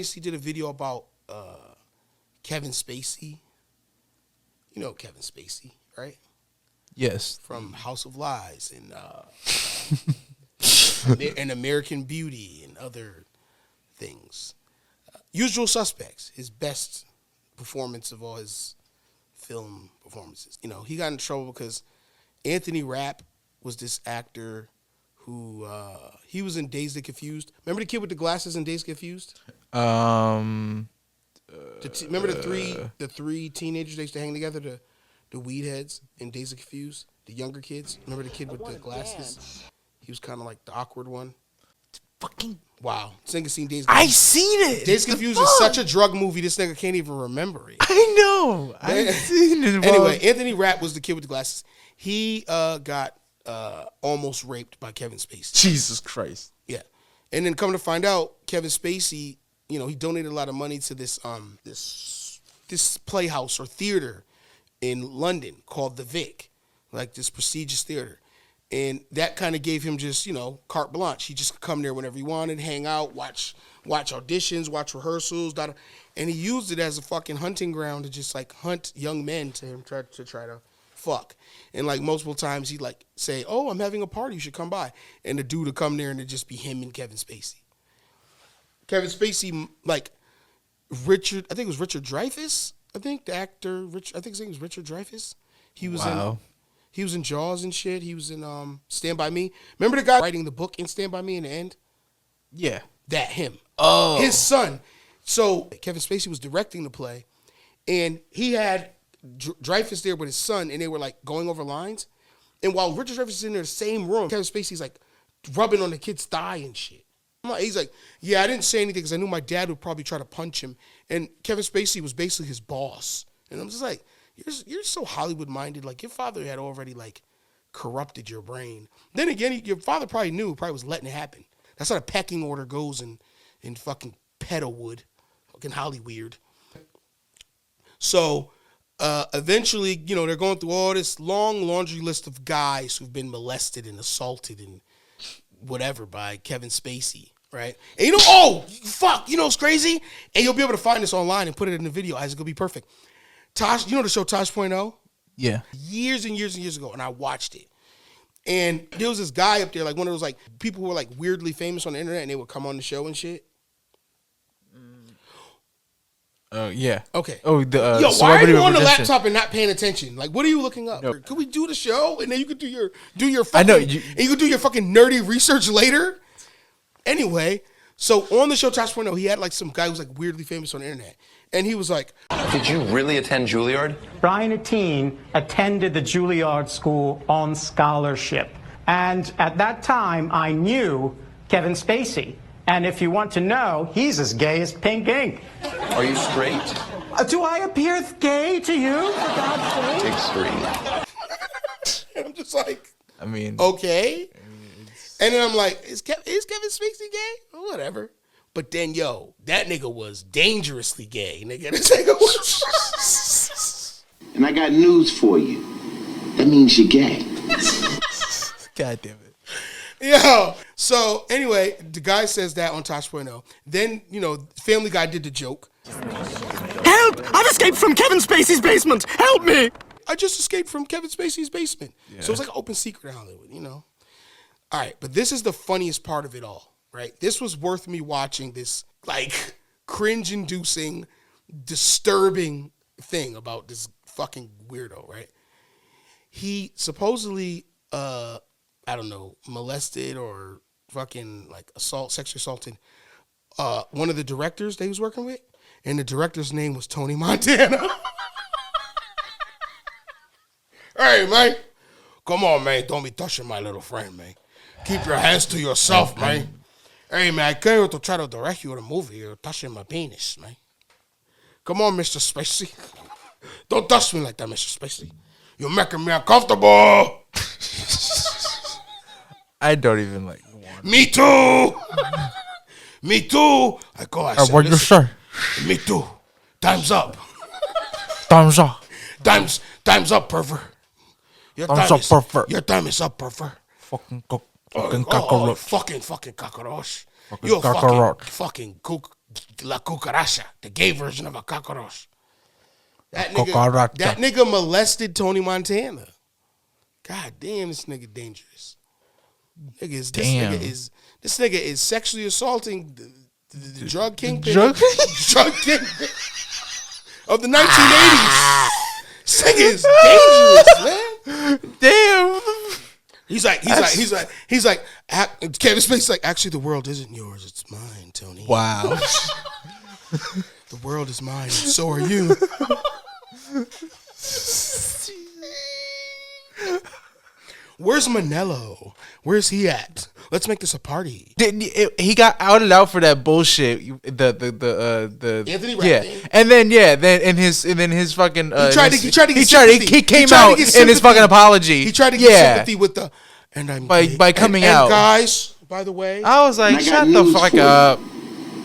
Spacey did a video about Kevin Spacey. You know Kevin Spacey, right? Yes. From House of Lies and and American Beauty and other things. Usual Suspects, his best performance of all his film performances. You know, he got in trouble because Anthony Rapp was this actor who he was in Dazed and Confused. Remember the kid with the glasses in Dazed and Confused? Remember the three teenagers they used to hang together, the weed heads in Dazed and Confused, the younger kids. Remember the kid with the glasses? Dance. He was kind of like the awkward one. Fucking wow! This nigga seen Dazed. I seen it. Dazed Confused is such a drug movie. This nigga can't even remember it. I know. I seen it. Anyway, Anthony Rapp was the kid with the glasses. He got almost raped by Kevin Spacey. Jesus Christ. Yeah, and then come to find out, Kevin Spacey, you know, he donated a lot of money to this this playhouse or theater in London called the Vic, like this prestigious theater. And that kind of gave him just, you know, carte blanche. He just could come there whenever he wanted, hang out, watch auditions, watch rehearsals, and he used it as a fucking hunting ground to just like hunt young men to try to fuck. And like multiple times he'd like say, "Oh, I'm having a party, you should come by." And the dude would come there and it'd just be him and Kevin Spacey. Kevin Spacey, like Richard, I think it was Richard Dreyfuss. I think the actor, I think his name was Richard Dreyfuss. He was He was in Jaws and shit. He was in Stand By Me. Remember the guy writing the book in Stand By Me in the end? Yeah. That him. Oh. His son. So Kevin Spacey was directing the play, and he had Dreyfuss there with his son, and they were like going over lines. And while Richard Dreyfuss is in the same room, Kevin Spacey's like rubbing on the kid's thigh and shit. He's like, yeah, I didn't say anything because I knew my dad would probably try to punch him. And Kevin Spacey was basically his boss. And I'm just like, you're so Hollywood-minded. Like, your father had already, like, corrupted your brain. Then again, your father probably was letting it happen. That's how the pecking order goes in fucking Petalwood. Fucking Hollyweird. So, eventually, you know, they're going through all this long laundry list of guys who've been molested and assaulted and whatever by Kevin Spacey, right? And you know, you know what's crazy? And you'll be able to find this online and put it in the video. Isaac, it'll be perfect. Tosh, you know the show Tosh.0? Yeah. Years and years and years ago, and I watched it. And there was this guy up there, like one of those like people who were like weirdly famous on the internet, and they would come on the show and shit. Yeah. Okay. Oh, the yo, why are you on the laptop and not paying attention? Like, what are you looking up? No. Could we do the show and then you could do your fucking, I know and you could do your fucking nerdy research later? Anyway, so on the show Tosh.0, he had like some guy who was like weirdly famous on the internet. And he was like, did you really attend Juilliard? Brian Atteen attended the Juilliard School on scholarship. And at that time, I knew Kevin Spacey. And if you want to know, he's as gay as pink ink. Are you straight? Do I appear gay to you, for God's sake? Extreme. And I'm just like, I mean, okay. And then I'm like, is Kevin Spacey gay? Or whatever. But then, yo, that nigga was dangerously gay, nigga. This nigga was. And I got news for you. That means you're gay. God damn it. Yo. So, anyway, the guy says that on Tosh.0. Then, you know, Family Guy did the joke. Help! I've escaped from Kevin Spacey's basement! Help me! I just escaped from Kevin Spacey's basement. Yeah. So it's like an open secret in Hollywood, you know? All right, but this is the funniest part of it all. Right, this was worth me watching this like cringe-inducing, disturbing thing about this fucking weirdo. Right, he supposedly, I don't know, molested or fucking like sexually assaulted one of the directors that he was working with, and the director's name was Tony Montana. Hey man, come on man, don't be touching my little friend, man. Keep your hands to yourself, man. Hey, man, I came here to try to direct you in a movie. You're touching my penis, man. Come on, Mr. Spacey. Don't touch me like that, Mr. Spacey. You're making me uncomfortable. I don't even like. Me too. Me too. I said, what you say? Me too. Time's up. Time's up. Time's up, pervert. Time's up, pervert. Your time is up, pervert. Fucking cockroach. Fucking cockroach. Fucking You're cockroach. fucking La cucaracha, the gay version of a cockroach. That Cucaracha. nigga molested Tony Montana. God damn, this nigga dangerous. This nigga is sexually assaulting the drug kingpin. Drug kingpin of the 1980s. This nigga is dangerous, man. Damn. He's like, Kevin Spacey's like, actually, the world isn't yours, it's mine, Tony. Wow. The world is mine, and so are you. Where's Manello? Where's he at? Let's make this a party. He got outed out for that bullshit. The Anthony Rapp thing. and then in his fucking he came out in his fucking apology. He tried to get sympathy with the by coming out. And guys, by the way, I was like, shut the fuck up.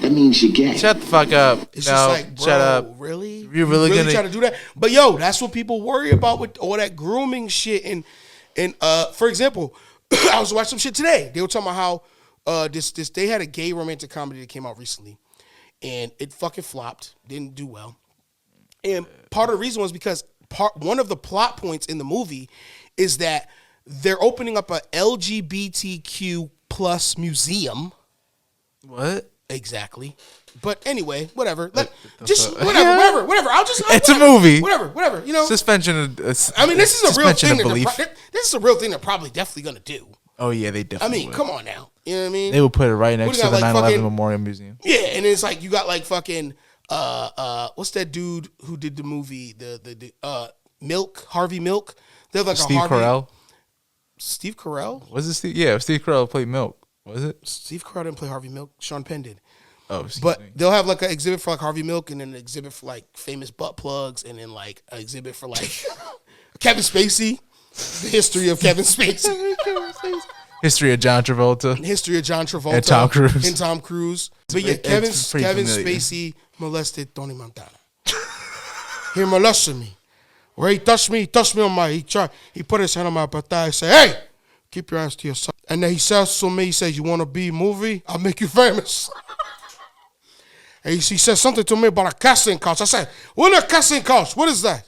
That means you get. Shut the fuck up. It's no, just like, bro, shut up. Really? You're really gonna try to do that? But yo, that's what people worry about with all that grooming shit. And for example, I was watching some shit today. They were talking about how they had a gay romantic comedy that came out recently, and it fucking flopped. Didn't do well. And part of the reason was because one of the plot points in the movie is that they're opening up a LGBTQ plus museum. What? Exactly. But anyway, whatever. Whatever. It's a movie. Whatever. You know. Suspension. I mean, this is a real thing. Belief. This is a real thing they're probably definitely gonna do. Oh yeah, they definitely. I mean, would. come on now. You know what I mean? They would put it right next to the 9/11 Memorial Museum. Yeah, and it's like you got like fucking what's that dude who did the movie the Milk, Harvey Milk? They have like Steve a Harvey, Carell. Steve Carell? Was it Steve? Yeah, Steve Carell played Milk. Was it? Steve Carell didn't play Harvey Milk. Sean Penn did. Oh, but they'll have like an exhibit for like Harvey Milk, and then an exhibit for like famous butt plugs, and then like an exhibit for like Kevin Spacey, the history of Kevin Spacey, history of John Travolta, and Tom Cruise. But yeah, Kevin Spacey molested Tony Montana. He molested me. Where he touched me on my. He put his hand on my butt. I said, "Hey, keep your hands to yourself." And then he says to me, he says, "You want to be a movie? I'll make you famous." And he said something to me about a casting couch. I said, "What a casting couch? What is that?"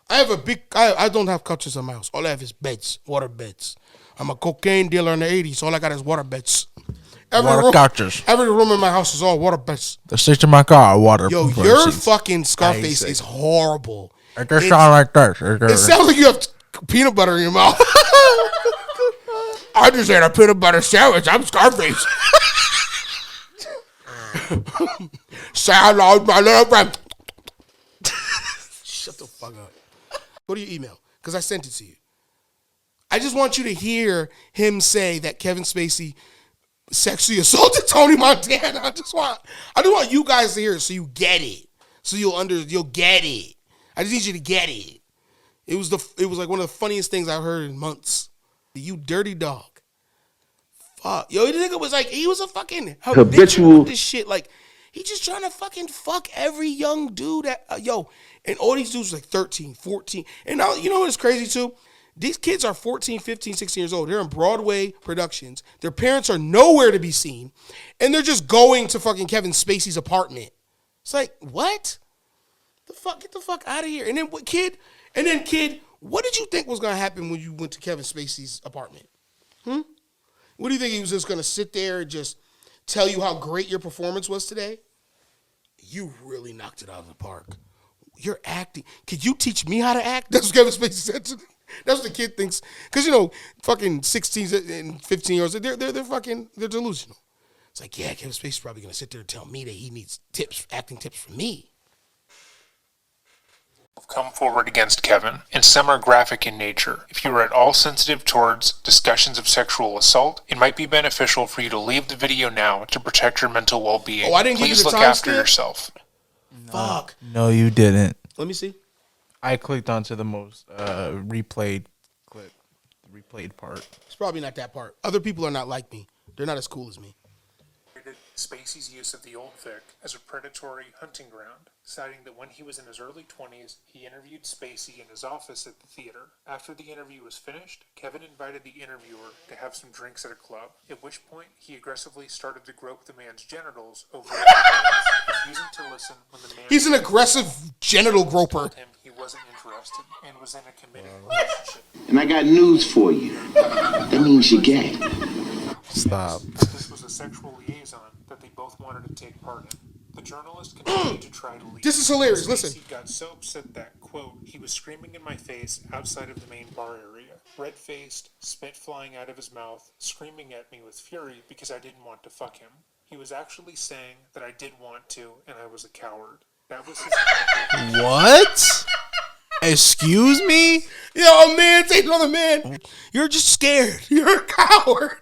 I have a big. I don't have couches in my house. All I have is beds, water beds. I'm a cocaine dealer in the 80s. All I got is water beds. Couches. Every room in my house is all water beds. The seats in my car are water. Yo, your fucking Scarface is horrible. It just sounds like this. It sounds like you have peanut butter in your mouth. I just ate a peanut butter sandwich. I'm Scarface. Say hello, my little friend. Shut the fuck up. Go to your email, because I sent it to you. I just want you to hear him say that Kevin Spacey sexually assaulted Tony Montana. I just want you guys to hear it so you get it. So you'll get it. I just need you to get it. It was like one of the funniest things I've heard in months. You dirty dog. Fuck. Yo, the nigga was like, he was a fucking habitual this shit. Like, he just trying to fucking fuck every young dude that, and all these dudes was like 13, 14. And now, you know what's crazy too? These kids are 14, 15, 16 years old. They're in Broadway productions. Their parents are nowhere to be seen. And they're just going to fucking Kevin Spacey's apartment. It's like, what? The fuck? Get the fuck out of here. And then kid, what did you think was going to happen when you went to Kevin Spacey's apartment? What do you think he was just going to sit there and just tell you how great your performance was today? You really knocked it out of the park. You're acting. Could you teach me how to act? That's what Kevin Spacey said to me. That's what the kid thinks. Because, fucking 16 and 15 year olds, they're delusional. It's like, yeah, Kevin Spacey's probably going to sit there and tell me that he needs acting tips from me. Come forward against Kevin, and some are graphic in nature. If you are at all sensitive towards discussions of sexual assault, it might be beneficial for you to leave the video now to protect your mental well-being. Oh, I didn't Please give you the look after timestamp? yourself. Fuck. No, you didn't. Let me see. I clicked onto the most replayed clip, the replayed part. It's probably not that part. Other people are not like me. They're not as cool as me. Spacey's use of the Old Vic as a predatory hunting ground, citing that when he was in his early 20s, he interviewed Spacey in his office at the theater. After the interview was finished, Kevin invited the interviewer to have some drinks at a club, at which point he aggressively started to grope the man's genitals over refusing to listen when the man... He's an aggressive genital groper. ...him he wasn't interested and was in a committed relationship. And I got news for you. That means you're gay. Stop. This was a sexual liaison that they both wanted to take part in. The journalist continued to try to leave. This is hilarious. Listen. He got so upset that, quote, he was screaming in my face outside of the main bar area, red-faced, spit flying out of his mouth, screaming at me with fury because I didn't want to fuck him. He was actually saying that I did want to, and I was a coward. That was his... What? Excuse me? Yo, man, say another man. You're just scared. You're a coward.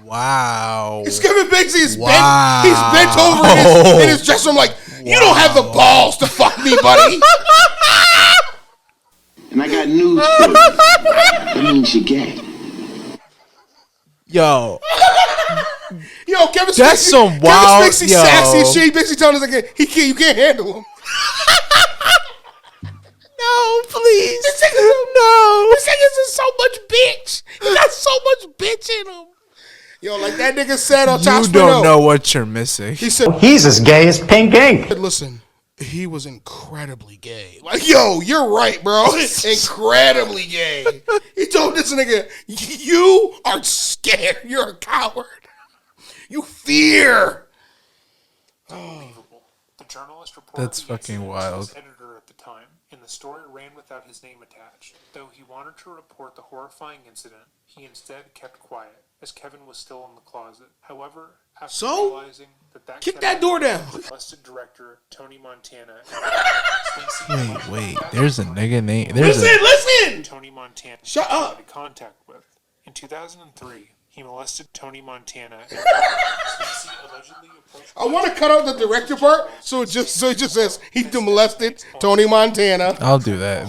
Wow. It's Kevin Spacey is bent. He's bent over in his dressing room like, you don't have the balls to fuck me, buddy. And I got news for you. That means you're gay. Yo, Kevin Spacey. That's some wild. Kevin Spacey yo. sassy as shit. He basically telling us like, you can't handle him. No, please. This nigga's is so much bitch. He got so much bitch in him. Yo, like that nigga said on top. You don't know what you're missing. He said He's as gay as pink ink. listen, he was incredibly gay. Like, yo, you're right, bro. Incredibly gay. He told this nigga, you are scared. You're a coward. You fear. Unbelievable. The journalist reported That's fucking wild. to his editor at the time, and the story ran without his name attached. Though he wanted to report the horrifying incident, he instead kept quiet, as Kevin was still in the closet. However, after realizing that kick that door down. Molested director Tony Montana. Wait. There's a nigga name. Listen. Tony Montana. Shut up. ...in contact with. In 2003, he molested Tony Montana. And Spacey allegedly approached... I want to cut out the director part, so it just says he molested Tony Montana. I'll do that.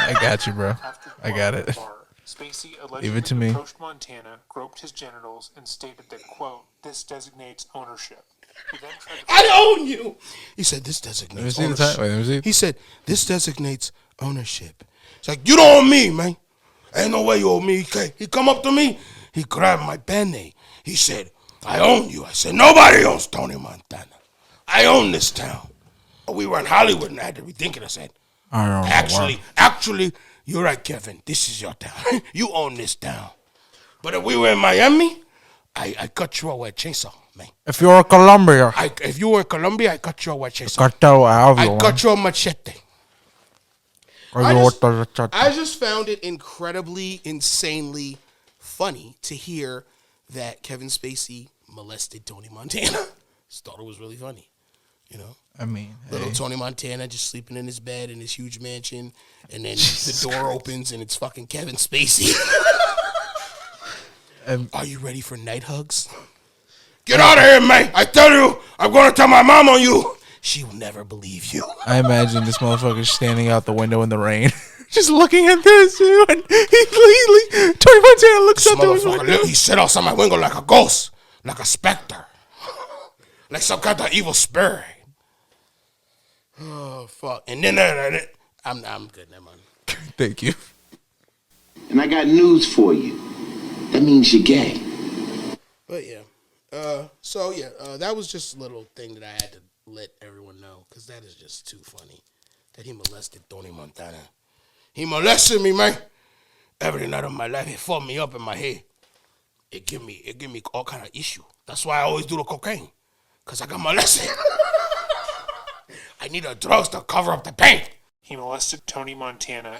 I got you, bro. I got it. Spacey Leave it to me. allegedly approached Montana, groped his genitals, and stated that, quote, this designates ownership. He then tried to... I own you. He said, this designates Let me see the ownership. time. Wait, let me see. He said, this designates ownership. It's like, you don't own me, man. Ain't no way you own me. He come up to me. He grabbed my band-aid. He said, I own you. I said, nobody owns Tony Montana. I own this town. We were in Hollywood and I had to rethink it. I said, actually, you're right, Kevin. This is your town. You own this town. But if we were in Miami, I cut you out with a chainsaw, man. If you're Colombia, If you were in Colombia, I cut you out with a chainsaw. I cut you a machete. I just found it incredibly, insanely funny to hear that Kevin Spacey molested Tony Montana. Just thought it was really funny, you know. I mean, little Tony Montana just sleeping in his bed in his huge mansion, and then the door opens and it's fucking Kevin Spacey. Are you ready for night hugs? Get out of here, man! I tell you, I'm gonna tell my mom on you. She will never believe you. I imagine this motherfucker standing out the window in the rain, just looking at this, and Tony Montana looks out the window. He sat outside my window like a ghost, like a specter, like some kind of evil spirit. Oh fuck! And then I'm good, never mind. Thank you. And I got news for you. That means you're gay. But yeah, that was just a little thing that I had to let everyone know, because that is just too funny that he molested Tony Montana. He molested me, man. Every night of my life, he fucked me up in my head. It give me all kind of issue. That's why I always do the cocaine, because I got molested. I need the drugs to cover up the pain. He molested Tony Montana